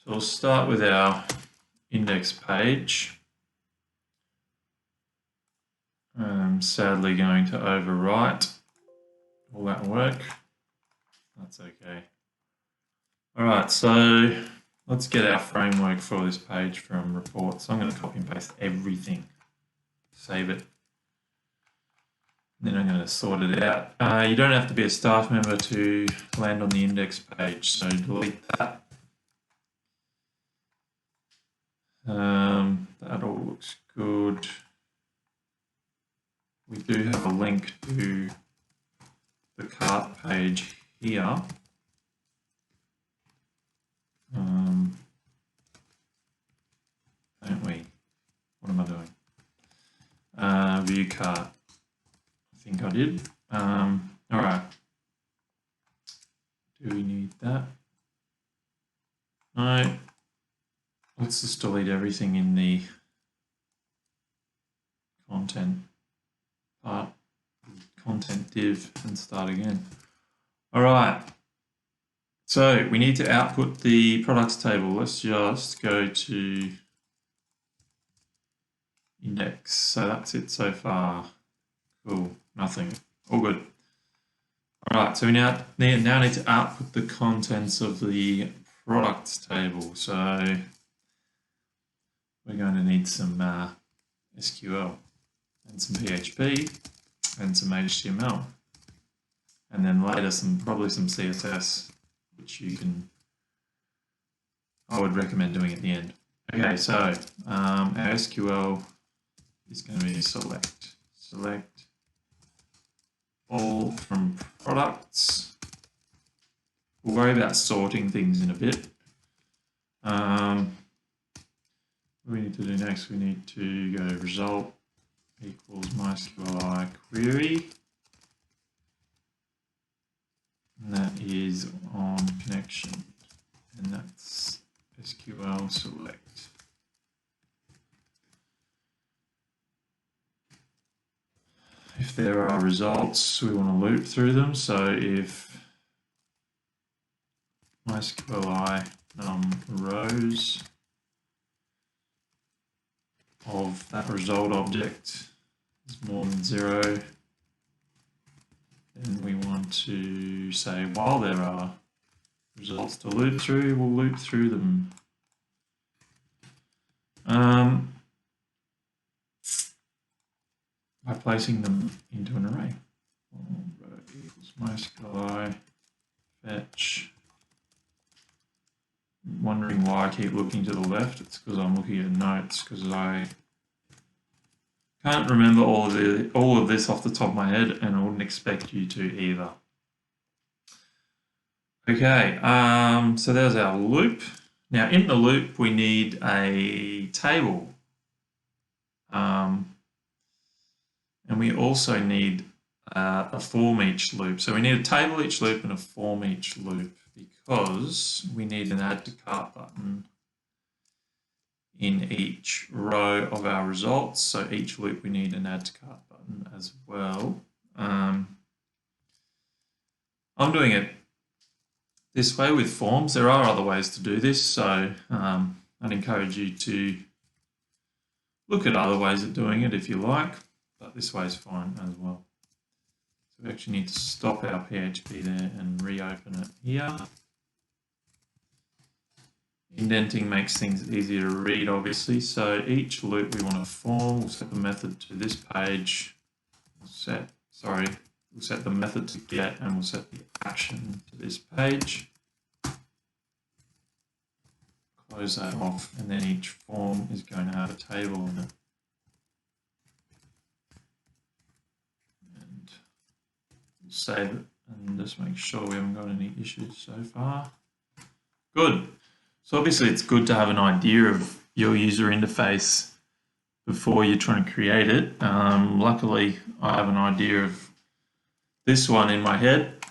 So we'll start with our index page. I'm sadly going to overwrite all that work. That's okay. All right, so let's get our framework for this page from reports. I'm going to copy and paste everything, save it. Then I'm going to sort it out. You don't have to be a staff member to land on the index page, so delete that. That all looks good. We do have a link to the cart page here. Don't we? What am I doing? View cart. I think I did. All right. Do we need that? No. Let's just delete everything in the content part, content div, and start again. All right. So we need to output the products table. Let's just go to index. So that's it so far. Cool. Nothing. All good. All right. So we now need to output the contents of the products table. So we're going to need some SQL and some PHP and some HTML, and then later probably some CSS, which I would recommend doing at the end. Okay, so our SQL is going to be select all from products. We'll worry about sorting things in a bit. What we need to do next, we need to go result equals MySQLi query. And that is on connection. And that's SQL select. If there are results, we want to loop through them. So if MySQLi rows of that result object is more than 0, then we want to say while there are results to loop through, we'll loop through them. By placing them into an array. Row equals MySQLi fetch. I'm wondering why I keep looking to the left. It's because I'm looking at notes, because I can't remember all of this off the top of my head, and I wouldn't expect you to either. Okay, so there's our loop. Now in the loop we need a table, and we also need a form each loop. So we need a table each loop and a form each loop, because we need an add to cart button in each row of our results. So each loop we need an add to cart button as well. I'm doing it this way with forms. There are other ways to do this, so I'd encourage you to look at other ways of doing it if you like, but this way is fine as well. So we actually need to stop our PHP there and reopen it here. Indenting makes things easier to read, obviously. So each loop we want to form, we'll set the method to this page. We'll set the method to get, and we'll set the action to this page. Close that off, and then each form is going to have a table in it. And we'll save it and just make sure we haven't got any issues so far. Good. So obviously it's good to have an idea of your user interface before you're trying to create it. Luckily, I have an idea of this one in my head,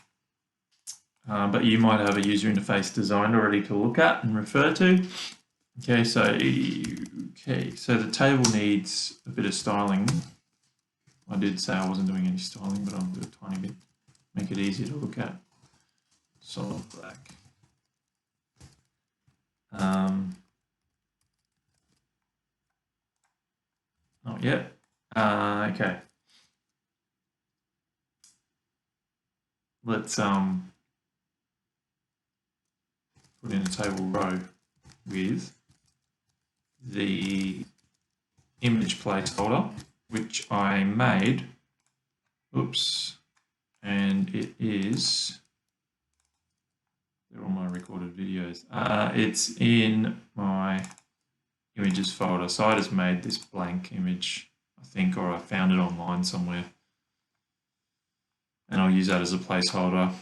but you might have a user interface designed already to look at and refer to. Okay, so the table needs a bit of styling. I did say I wasn't doing any styling, but I'll do a tiny bit, make it easier to look at. Solid black. Not yet. Okay. Let's put in a table row with the image placeholder, which I made. Oops. And it is, they're all my recorded videos. It's in my images folder. So I just made this blank image, I think, or I found it online somewhere. And I'll use that as a placeholder.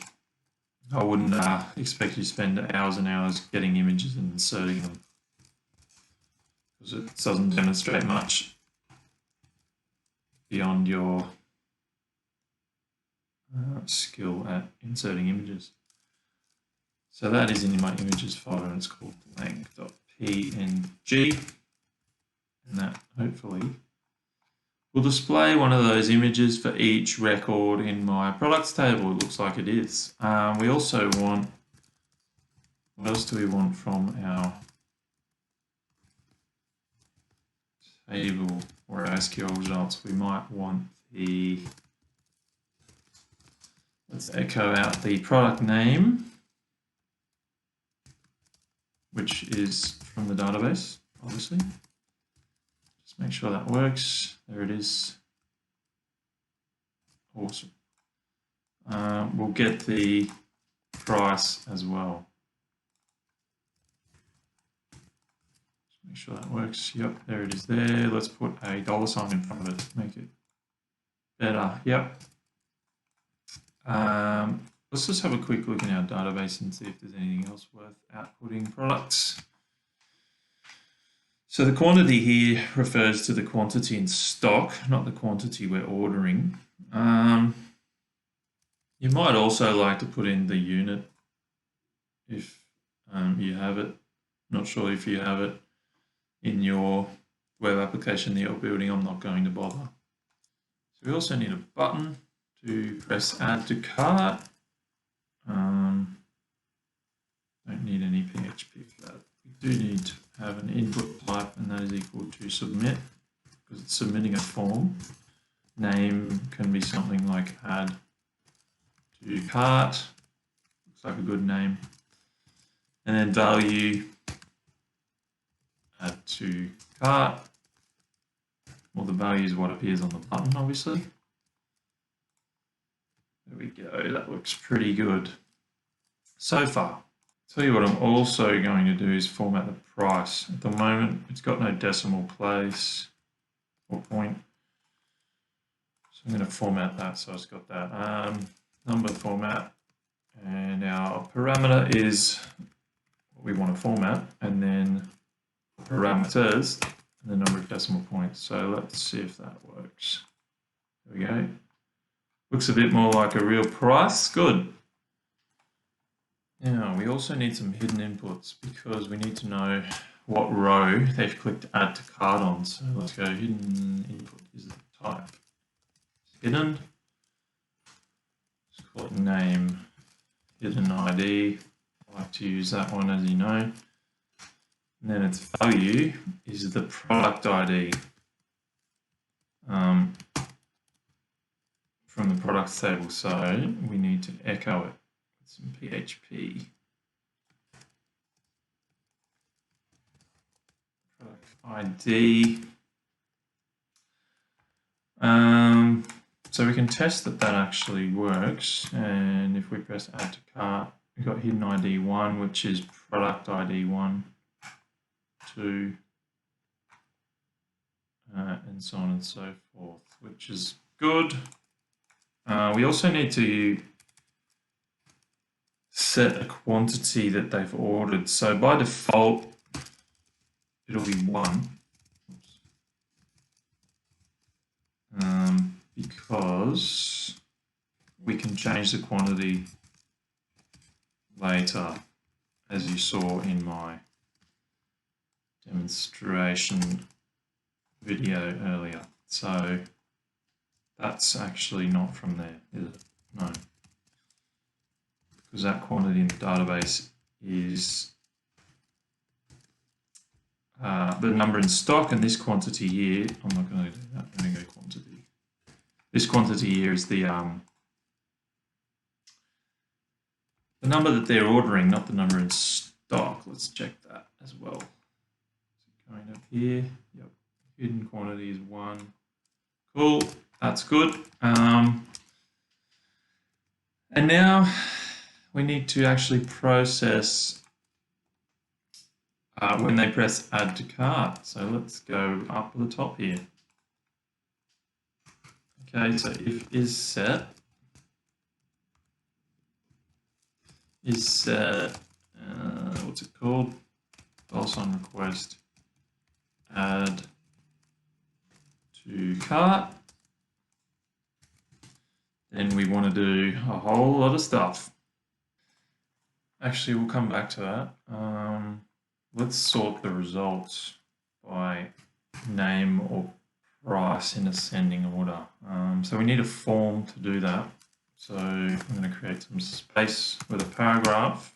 I wouldn't expect you to spend hours and hours getting images and inserting them, because it doesn't demonstrate much beyond your skill at inserting images. So that is in my images folder, and it's called blank.png, and that hopefully will display one of those images for each record in my products table. It looks like it is. We also want, what else do we want from our table or our SQL results? We might want the, let's echo out the product name, which is from the database, obviously. Just make sure that works. There it is. Awesome. We'll get the price as well. Just make sure that works. Yep, there it is there. Let's put a $sign in front of it to make it better. Yep. Let's just have a quick look in our database and see if there's anything else worth outputting products. So the quantity here refers to the quantity in stock, not the quantity we're ordering. You might also like to put in the unit if you have it. Not sure if you have it in your web application that you're building. I'm not going to bother. So we also need a button to press add to cart. Don't need any PHP for that. We do need to have an input type, and that is equal to submit, because it's submitting a form. Name can be something like add to cart. Looks like a good name. And then value, add to cart. Well, the value is what appears on the button, obviously. There we go. That looks pretty good so far. Tell you what I'm also going to do is format the price. At the moment, it's got no decimal place or point. So I'm going to format that so it's got that number format. And our parameter is what we want to format, and then parameters and the number of decimal points. So let's see if that works. There we go. Looks a bit more like a real price. Good. Now, we also need some hidden inputs, because we need to know what row they've clicked add to cart on. So let's go hidden input is the type. Hidden. Let's call it name, hidden ID. I like to use that one, as you know. And then its value is the product ID from the products table. So we need to echo it. Some PHP. Product ID. So we can test that that actually works. And if we press add to cart, we've got hidden ID 1, which is product ID 1, 2, and so on and so forth, which is good. We also need to set a quantity that they've ordered. So by default, it'll be 1. Because we can change the quantity later, as you saw in my demonstration video earlier. So that's actually not from there, is it? No. Because that quantity in the database is the number in stock, and this quantity here, I'm not going to do that, I'm going to go quantity. This quantity here is the number that they're ordering, not the number in stock. Let's check that as well. So going up here, yep, hidden quantity is 1. Cool, that's good. And now we need to actually process when they press add to cart. So let's go up to the top here. Okay, so if is set what's it called? $on request add to cart. Then we want to do a whole lot of stuff. Actually, we'll come back to that. Let's sort the results by name or price in ascending order. So we need a form to do that. So I'm going to create some space with a paragraph,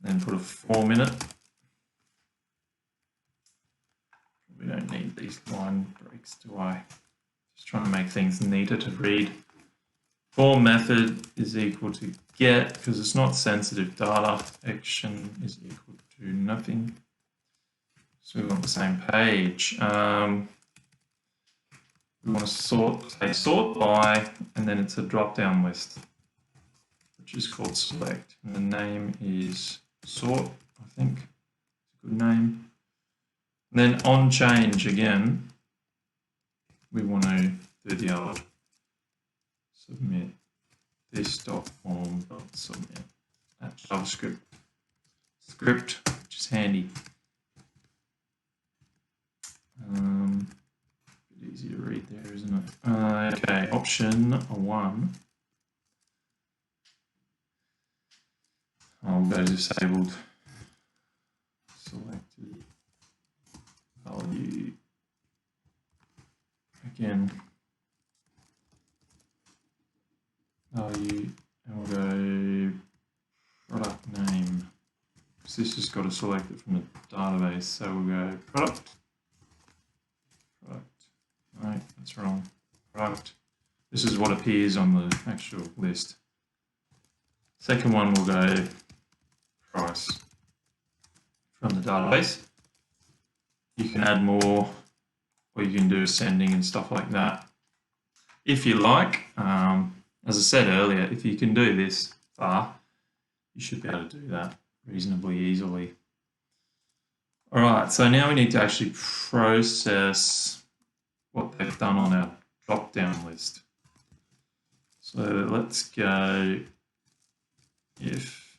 then put a form in it. We don't need these line breaks, do I? Just trying to make things neater to read. Form method is equal to get, because it's not sensitive data. Action is equal to nothing. So we're on the same page. We want to say sort by, and then it's a drop-down list, which is called select. And the name is sort, I think. It's a good name. And then on change again, we want to do the other. Submit this.form.submit. That's JavaScript script, which is handy. Bit easy to read there, isn't it? Okay, option 1. I'll go disabled. Selected value. Again, value, and we'll go product name. So this has got to select it from the database. So we'll go product. No, that's wrong. Product. This is what appears on the actual list. Second one will go price from the database. You can add more, or you can do ascending and stuff like that. If you like, as I said earlier, if you can do this far, you should be able to do that reasonably easily. All right, so now we need to actually process what they've done on our drop-down list. So let's go if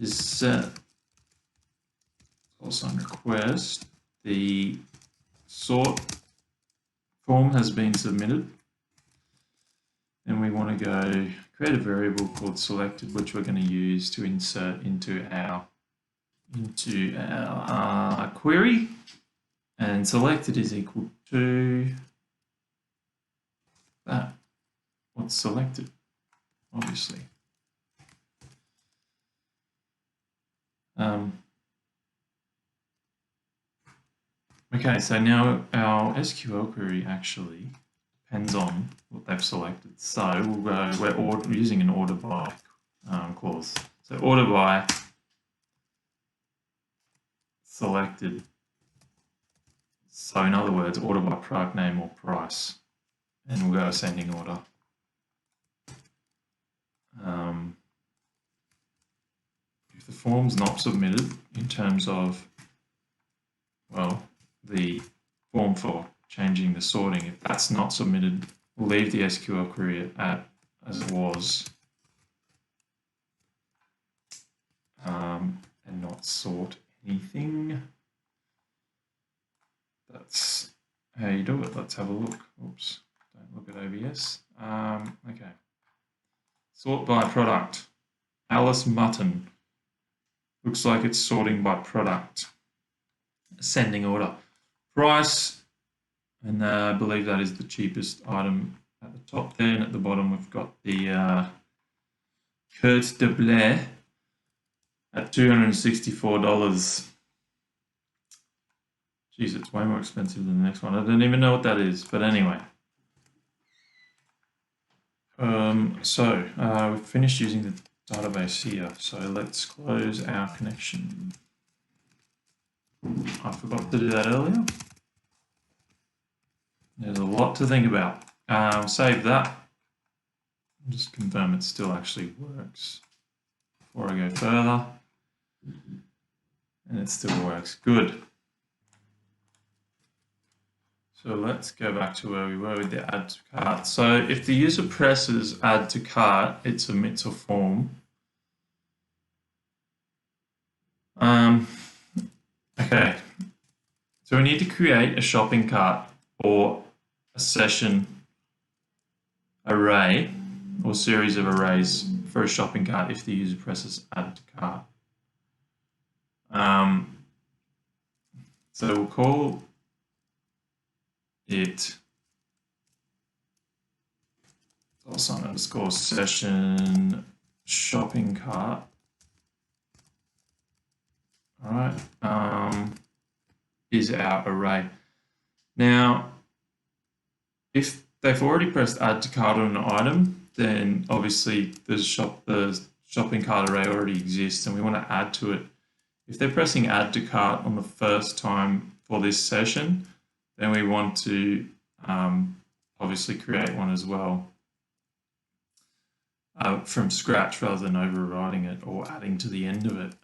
is set also on request, the sort form has been submitted, and we want to go create a variable called selected, which we're going to use to insert into our query. And selected is equal to that. What's selected? Obviously. Okay, so now our SQL query actually depends on what they've selected. So we're using an order by clause. So order by selected. So in other words, order by product name or price, and we'll go ascending order. If the form's not submitted in terms of, well, the form for changing the sorting, if that's not submitted, we'll leave the SQL query as it was, and not sort anything. That's how you do it. Let's have a look. Oops, don't look at OBS. Okay. Sort by product. Alice Mutton. Looks like it's sorting by product. Ascending order. Price, and I believe that is the cheapest item at the top there, and at the bottom we've got the Carte de Blé. at $264. Geez, it's way more expensive than the next one. I don't even know what that is, but anyway. We've finished using the database here. So let's close our connection. I forgot to do that earlier. There's a lot to think about. Save that. Just confirm it still actually works before I go further. And it still works. Good. So let's go back to where we were with the add to cart. So if the user presses add to cart, it submits a form. Okay. So we need to create a shopping cart or a session array or series of arrays for a shopping cart if the user presses add to cart. So we'll call it $_session shopping cart. All right, is our array. Now, if they've already pressed add to cart on an item, then obviously the shopping cart array already exists and we want to add to it. If they're pressing add to cart on the first time for this session, then we want to obviously create one as well from scratch rather than overriding it or adding to the end of it.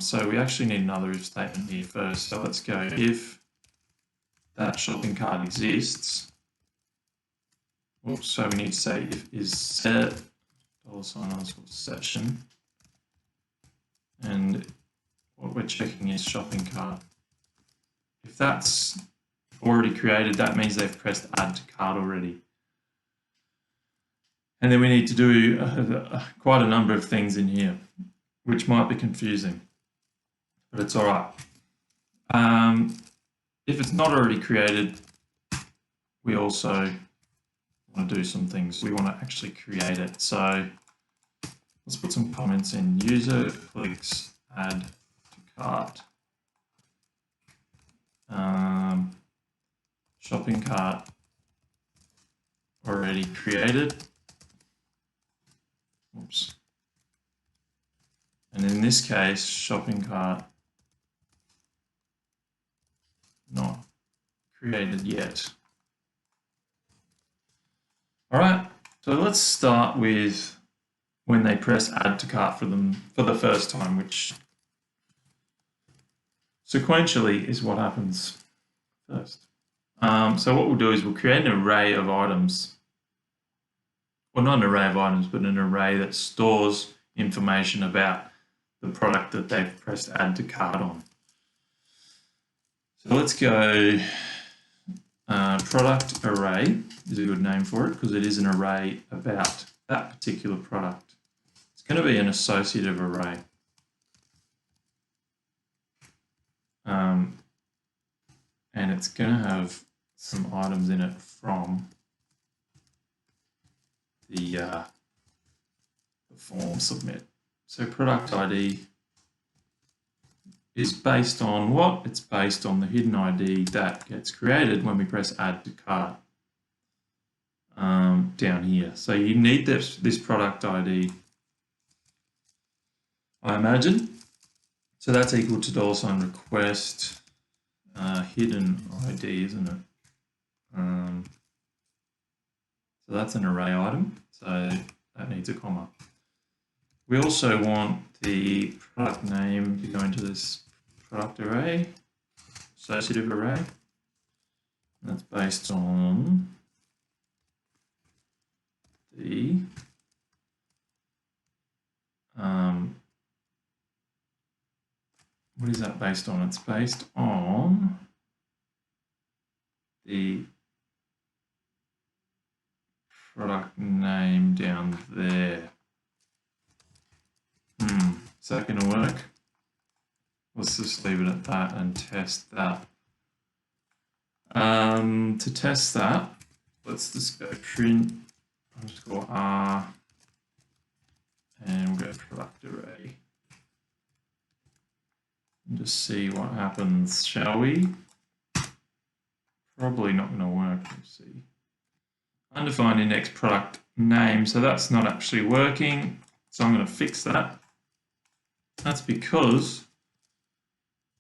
So we actually need another if statement here first. So let's go if that shopping cart exists. Oops, so we need to say if is set $_session, and what we're checking is shopping cart. If that's already created, that means they've pressed add to cart already. And then we need to do quite a number of things in here, which might be confusing, but it's all right. If it's not already created, we also want to do some things. We want to actually create it. So let's put some comments in. User clicks add to cart. Shopping cart already created. Oops. And in this case, shopping cart not created yet. All right, so let's start with when they press add to cart for the first time, which sequentially is what happens first. So what we'll do is we'll create an array of items. Well, not an array of items, but an array that stores information about the product that they've pressed add to cart on. So let's go product array is a good name for it because it is an array about that particular product. It's going to be an associative array. And it's going to have some items in it from the form submit. So product ID is based on what? It's based on the hidden ID that gets created when we press add to cart down here. So you need this product ID, I imagine. So that's equal to $request hidden ID, isn't it? So that's an array item, so that needs a comma. We also want the product name to go into this product array, associative array. And that's based on the what is that based on? It's based on the product name down there. Is that going to work? Let's just leave it at that and test that. To test that, let's just go print _r and we'll go product array. and just see what happens, shall we? Probably not going to work. Let's see. Undefined index product name. So that's not actually working. So I'm going to fix that. That's because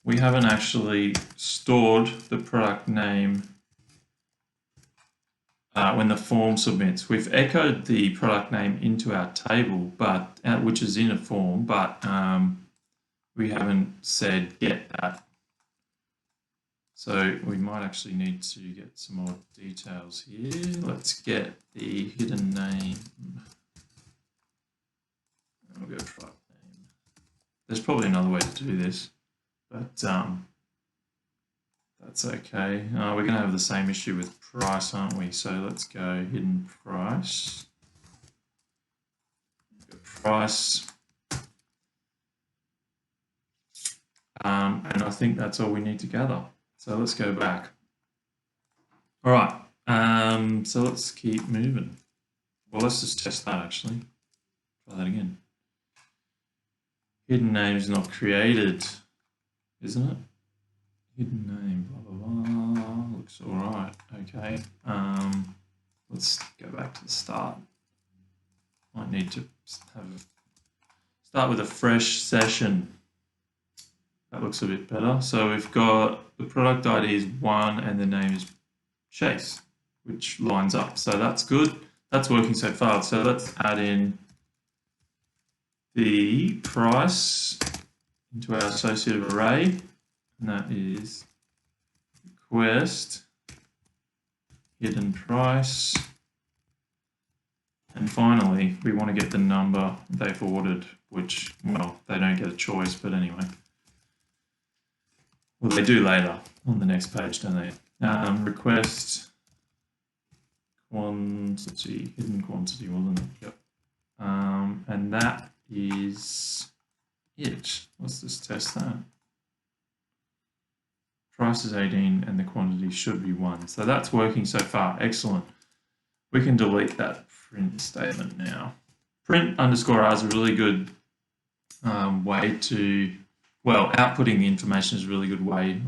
we haven't actually stored the product name when the form submits. We've echoed the product name into our table, but which is in a form, but we haven't said get that. So we might actually need to get some more details here. Let's get the hidden name. I'll go product name. There's probably another way to do this, but that's okay. We're going to have the same issue with price, aren't we? So let's go hidden price. Go price. And I think that's all we need to gather. So let's go back. All right, so let's keep moving. Well, let's just test that actually. Try that again. Hidden name is not created, isn't it? Hidden name, blah, blah, blah. Looks all right, okay. Let's go back to the start. Might need to start with a fresh session. That looks a bit better. So we've got the product ID is 1 and the name is Chase, which lines up. So that's good. That's working so far. So let's add in the price into our associative array. And that is request hidden price. And finally, we want to get the number they've ordered, which, well, they don't get a choice, but anyway. Well, they do later on the next page, don't they? Request quantity, hidden quantity, wasn't it? Yep. And that is it. Let's just test that. Price is 18 and the quantity should be 1. So that's working so far. Excellent. We can delete that print statement now. Print underscore R is a really good way to, well, outputting the information is a really good way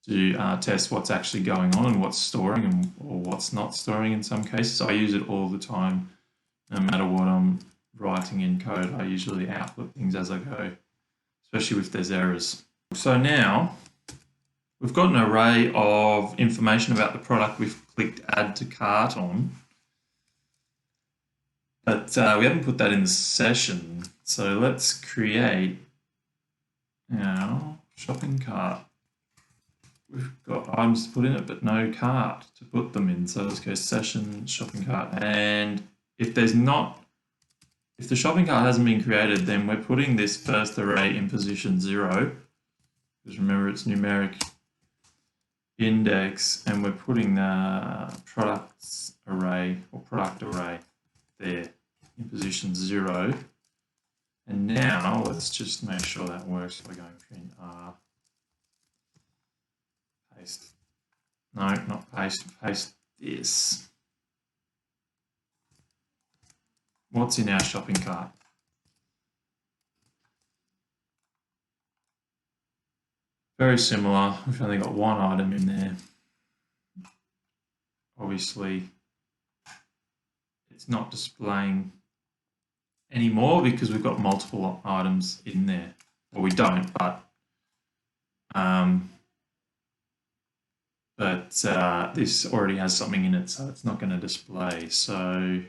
to test what's actually going on and what's storing or what's not storing in some cases. I use it all the time, no matter what I'm writing in code. I usually output things as I go, especially if there's errors. So now we've got an array of information about the product we've clicked add to cart on, but we haven't put that in the session. So let's create our shopping cart. We've got items to put in it, but no cart to put them in. So let's go session shopping cart. And if the shopping cart hasn't been created, then we're putting this first array in position 0. Because remember, it's numeric index, and we're putting the products array or product array there in position 0. And now let's just make sure that works by going print R. Paste. No, not paste. Paste this. What's in our shopping cart? Very similar. We've only got one item in there. Obviously, it's not displaying anymore because we've got multiple items in there. Well, we don't, but this already has something in it, so it's not going to display. So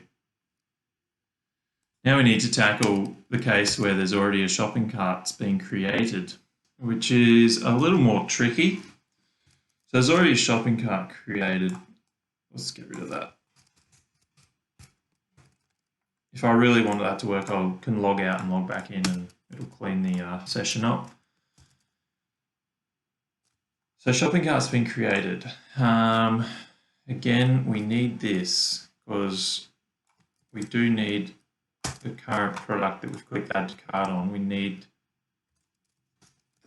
now we need to tackle the case where there's already a shopping cart being created, which is a little more tricky. So there's already a shopping cart created. Let's get rid of that. If I really want that to work, I can log out and log back in and it'll clean the session up. So shopping cart's been created. Again, we need this because we do need the current product that we've clicked add to cart on. We need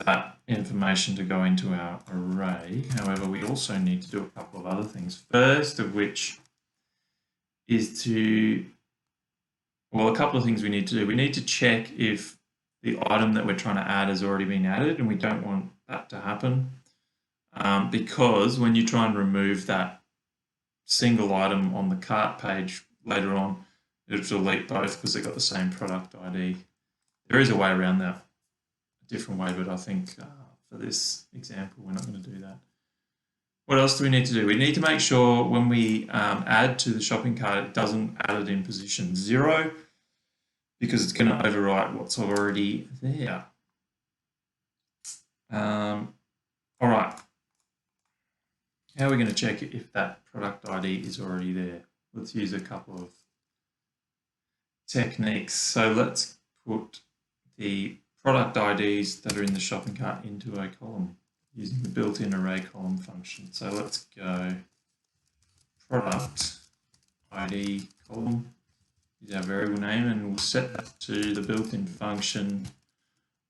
that information to go into our array. However, we also need to do a couple of other things. First of which is a couple of things we need to do. We need to check if the item that we're trying to add has already been added, and we don't want that to happen because when you try and remove that single item on the cart page later on, it'll delete both because they've got the same product ID. There is a way around that, a different way, but I think for this example, we're not going to do that. What else do we need to do? We need to make sure when we add to the shopping cart, it doesn't add it in position 0 because it's going to overwrite what's already there. All right. How are we going to check if that product ID is already there? Let's use a couple of techniques. So let's put the product IDs that are in the shopping cart into a column using the built-in array column function. So let's go product ID column, use our variable name, and we'll set that to the built-in function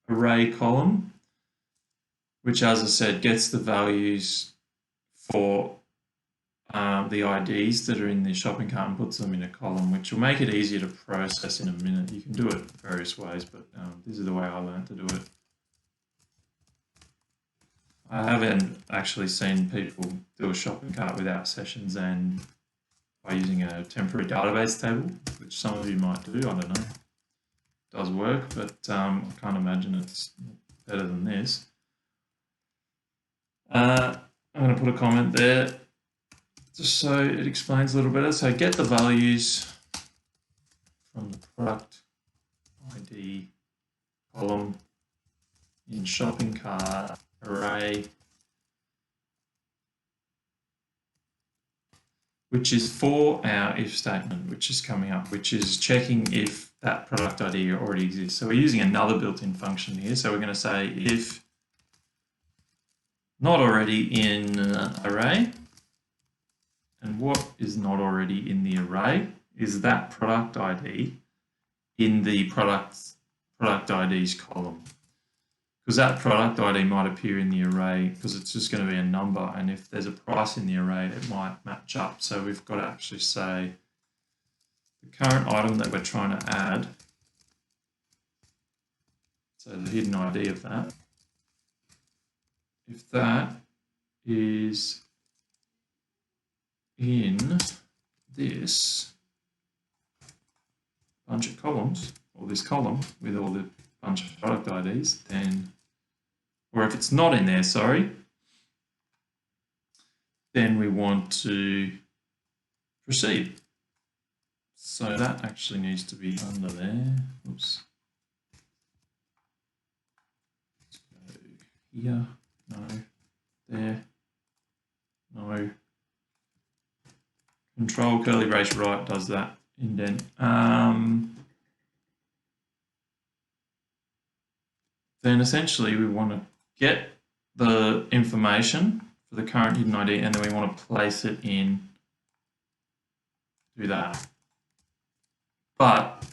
array column, which, as I said, gets the values for the IDs that are in the shopping cart and puts them in a column, which will make it easier to process in a minute. You can do it various ways, but this is the way I learned to do it. I haven't actually seen people do a shopping cart without sessions and by using a temporary database table, which some of you might do, I don't know. It does work, but I can't imagine it's better than this. I'm going to put a comment there just so it explains a little better. So get the values from the product ID column in shopping cart array, which is for our if statement, which is coming up, which is checking if that product ID already exists. So we're using another built-in function here. So we're going to say if not already in array, and what is not already in the array is that product ID in the product IDs column. Because that product ID might appear in the array because it's just going to be a number, and if there's a price in the array, it might match up. So we've got to actually say the current item that we're trying to add, so the hidden ID of that, if that is in this bunch of columns, or this column with all the bunch of product IDs, then, or if it's not in there, sorry, then we want to proceed. So that actually needs to be under there. Oops. Let's go here. No. There. No. Control curly brace right does that indent. Then essentially we want to get the information for the current hidden ID, and then we want to place it in, do that. But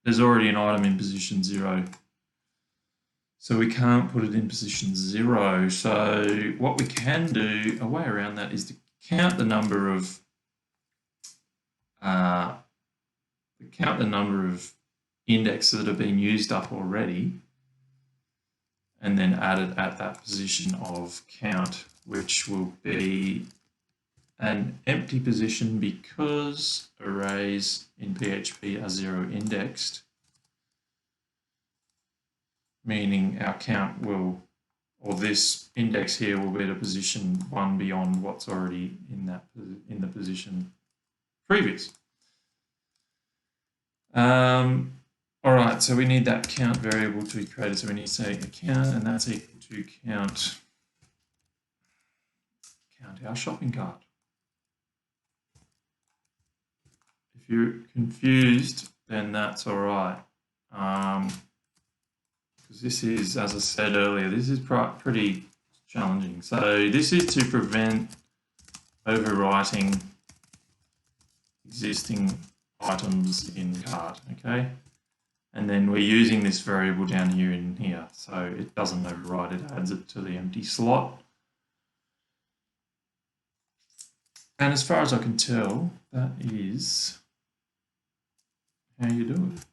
there's already an item in position 0. So we can't put it in position 0. So what we can do, a way around that, is to count the number of indexes that have been used up already, and then add it at that position of count, which will be an empty position because arrays in PHP are 0 indexed, meaning our count will, or this index here will be at a position 1 beyond what's already in the position previous. All right, so we need that count variable to be created. So we need to say a count, and that's equal to count our shopping cart. If you're confused, then that's all right. Because this is, as I said earlier, this is pretty challenging. So this is to prevent overwriting existing items in cart, okay? And then we're using this variable down here in here, so it doesn't overwrite, it adds it to the empty slot. And as far as I can tell, that is how you do it.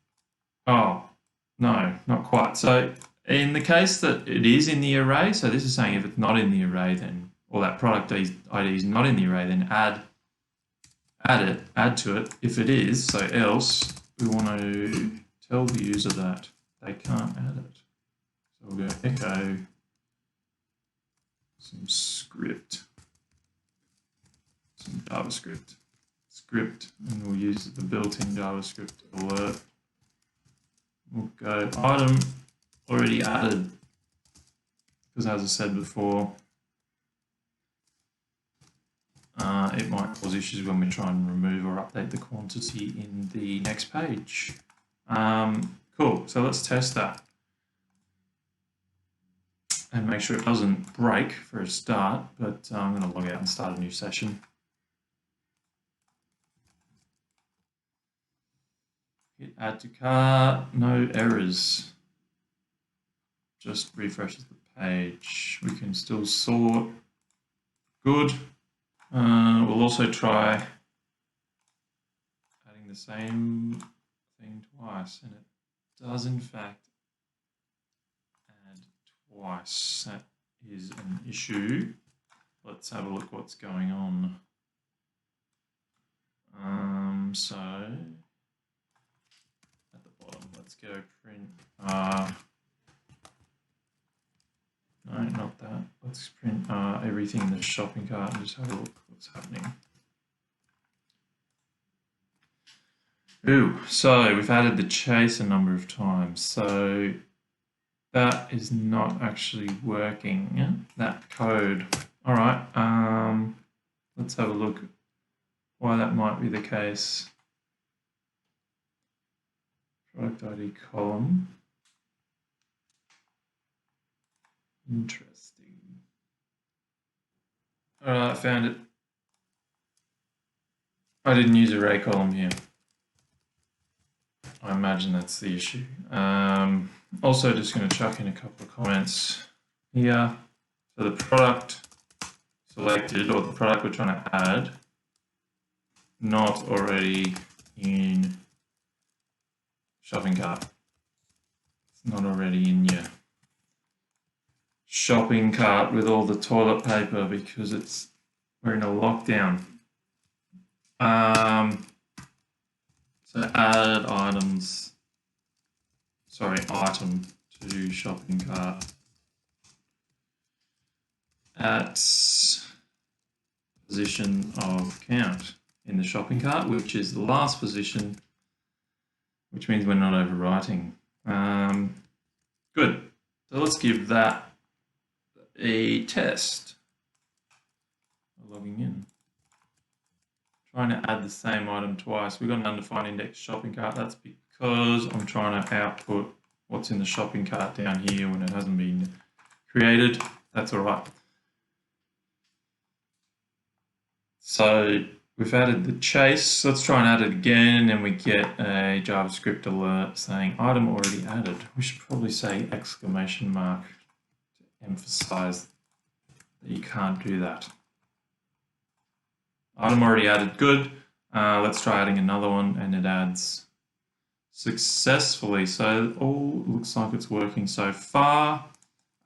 Oh, No, not quite. So in the case that it is in the array, so this is saying if it's not in the array, then, or that product ID is not in the array, then add to it. If it is, so else, we want to tell the user that they can't add it. So we'll go echo some script, some JavaScript script, and we'll use the built-in JavaScript alert. We'll go item already added, because as I said before, it might cause issues when we try and remove or update the quantity in the next page. Cool, so let's test that and make sure it doesn't break for a start, but I'm going to log out and start a new session. Hit add to cart, no errors. Just refreshes the page. We can still sort. Good. We'll also try adding the same thing twice, and it does in fact add twice. That is an issue. Let's have a look what's going on. So at the bottom, let's go print. No, not that. Let's print everything in the shopping cart and just have a look what's happening. Ooh, so we've added the chase a number of times. So that is not actually working, that code. All right, let's have a look why that might be the case. Product ID column. Interesting. All right, I found it. I didn't use array column here. I imagine that's the issue. Also, just going to chuck in a couple of comments here. So the product selected, or the product we're trying to add, not already in shopping cart. It's not already in your shopping cart with all the toilet paper because we're in a lockdown. So add item to shopping cart at position of count in the shopping cart, which is the last position, which means we're not overwriting. Good. So let's give that a test. Logging in. Trying to add the same item twice. We've got an undefined index shopping cart. That's because I'm trying to output what's in the shopping cart down here when it hasn't been created. That's all right. So we've added the chase. Let's try and add it again, and then we get a JavaScript alert saying item already added. We should probably say exclamation mark to emphasize that you can't do that. Item already added, good. Let's try adding another one, and it adds successfully. So it all looks like it's working so far.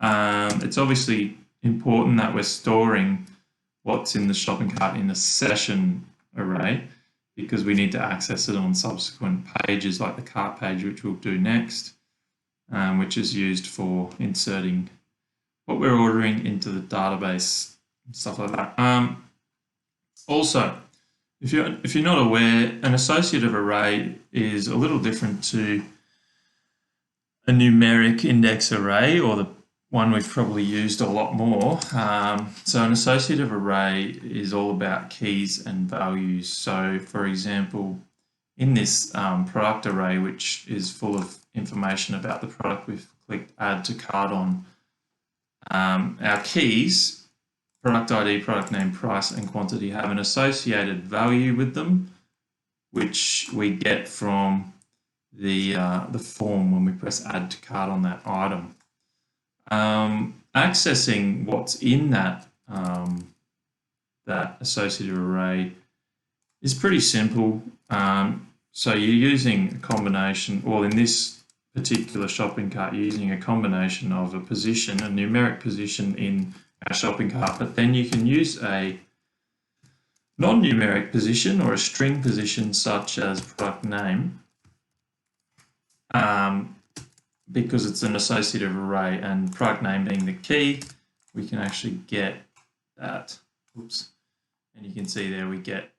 It's obviously important that we're storing what's in the shopping cart in the session array, because we need to access it on subsequent pages like the cart page, which we'll do next, which is used for inserting what we're ordering into the database, stuff like that. Also, if you're not aware, an associative array is a little different to a numeric index array, or the one we've probably used a lot more. So an associative array is all about keys and values. So for example, in this product array, which is full of information about the product we've clicked add to cart on, our keys, product ID, product name, price, and quantity, have an associated value with them, which we get from the form when we press add to cart on that item. Accessing what's in that associative array is pretty simple. So you're using a combination, well, in this particular shopping cart using a combination of a position, a numeric position in our shopping cart, but then you can use a non-numeric position or a string position such as product name, because it's an associative array, and product name being the key, we can actually get that. Oops. And you can see there we get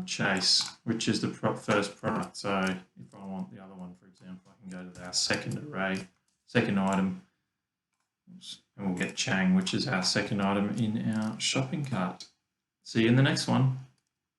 Chase, which is the first product. So if I want the other one, for example, I can go to our second array, second item, and we'll get Chang, which is our second item in our shopping cart. See you in the next one.